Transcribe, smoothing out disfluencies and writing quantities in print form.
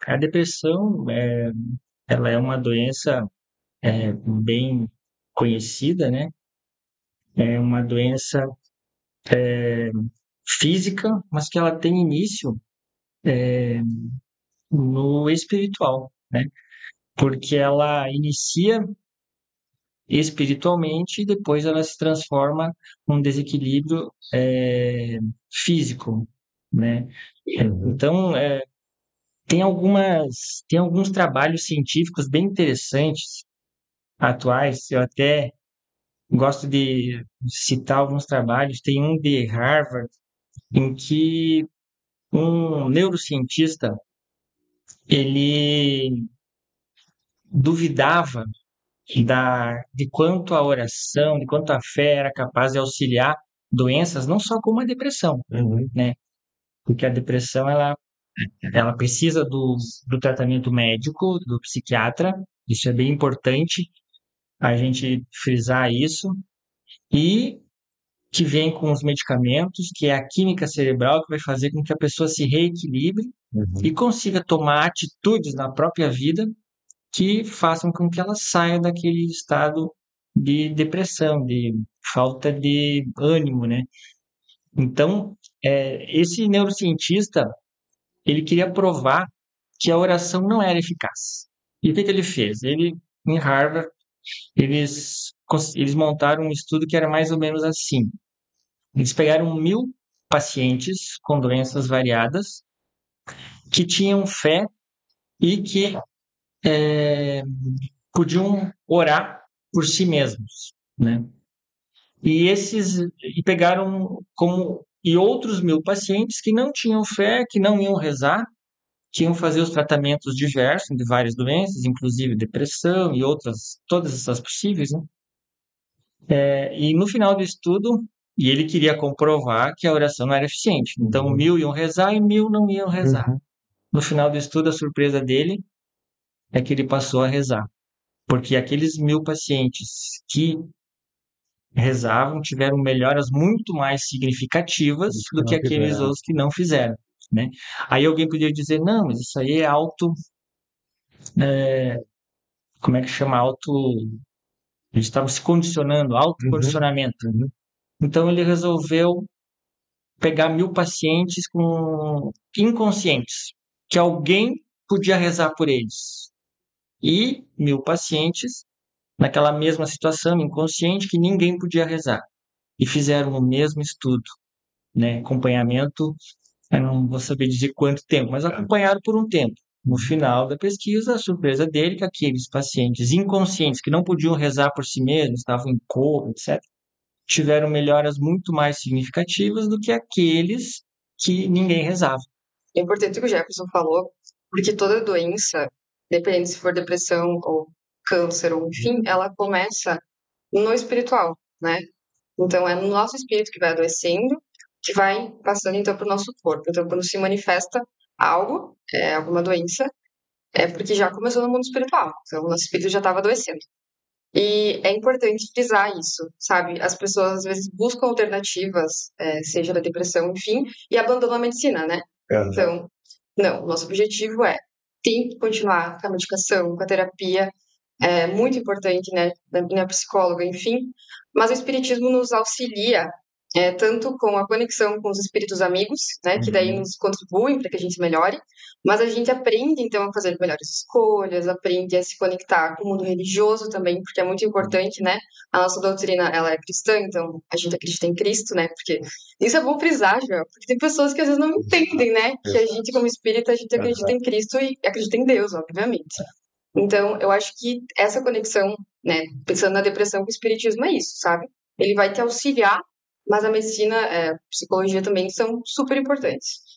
A depressão, ela é uma doença bem conhecida, né? É uma doença física, mas que ela tem início no espiritual, né? Porque ela inicia espiritualmente e depois ela se transforma num desequilíbrio físico, né? Então, tem alguns trabalhos científicos bem interessantes, atuais. Eu até gosto de citar alguns trabalhos. Tem um de Harvard em que um neurocientista ele duvidava de quanto a oração, de quanto a fé era capaz de auxiliar doenças, não só como a depressão, né? Porque a depressão, ela precisa do tratamento médico, do psiquiatra, isso é bem importante a gente frisar isso, e que vem com os medicamentos, que é a química cerebral que vai fazer com que a pessoa se reequilibre e consiga tomar atitudes na própria vida que façam com que ela saia daquele estado de depressão, de falta de ânimo, né? Então, esse neurocientista, ele queria provar que a oração não era eficaz. E o que ele fez? Em Harvard, eles montaram um estudo que era mais ou menos assim. Eles pegaram 1.000 pacientes com doenças variadas que tinham fé e que podiam orar por si mesmos, né? E pegaram como e outros 1.000 pacientes que não tinham fé, que não iam rezar, que iam fazer os tratamentos diversos de várias doenças, inclusive depressão e outras, todas essas possíveis, né? E no final do estudo, e ele queria comprovar que a oração não era eficiente. Então, 1.000 iam rezar e 1.000 não iam rezar. No final do estudo, a surpresa dele é que ele passou a rezar, porque aqueles 1.000 pacientes que rezavam tiveram melhoras muito mais significativas do que aqueles outros que não fizeram, né? Aí alguém poderia dizer, não, mas isso aí é como é que chama? Eles estavam se condicionando, autocondicionamento. Então ele resolveu pegar 1.000 pacientes inconscientes, que alguém podia rezar por eles. E 1.000 pacientes naquela mesma situação, inconsciente, que ninguém podia rezar. E fizeram o mesmo estudo, né? Acompanhamento, eu não vou saber dizer quanto tempo, mas acompanharam por um tempo. No final da pesquisa, a surpresa dele é que aqueles pacientes inconscientes que não podiam rezar por si mesmos, estavam em coma, etc., tiveram melhoras muito mais significativas do que aqueles que ninguém rezava. É importante o que o Jefferson falou, porque toda doença, dependendo se for depressão ou câncer ou enfim, ela começa no espiritual, né? Então é no nosso espírito que vai adoecendo, que vai passando então para o nosso corpo. Então quando se manifesta algo, alguma doença, é porque já começou no mundo espiritual. Então o nosso espírito já estava adoecendo. E é importante frisar isso, sabe? As pessoas às vezes buscam alternativas, seja da depressão, enfim, e abandonam a medicina, né? Então, não, nosso objetivo tem que continuar com a medicação, com a terapia, é muito importante, né? Da minha psicóloga, enfim, mas o espiritismo nos auxilia, tanto com a conexão com os espíritos amigos, né? Que daí nos contribuem para que a gente melhore, mas a gente aprende, então, a fazer melhores escolhas, aprende a se conectar com o mundo religioso também, porque é muito importante, né? A nossa doutrina, ela é cristã, então a gente acredita em Cristo, né? Porque isso é bom frisar, Joel, porque tem pessoas que às vezes não entendem, né? Que a gente, como espírita, a gente acredita em Cristo e acredita em Deus, obviamente. Então, eu acho que essa conexão, né, pensando na depressão com o espiritismo é isso, sabe? Ele vai te auxiliar, mas a medicina, a psicologia também são super importantes.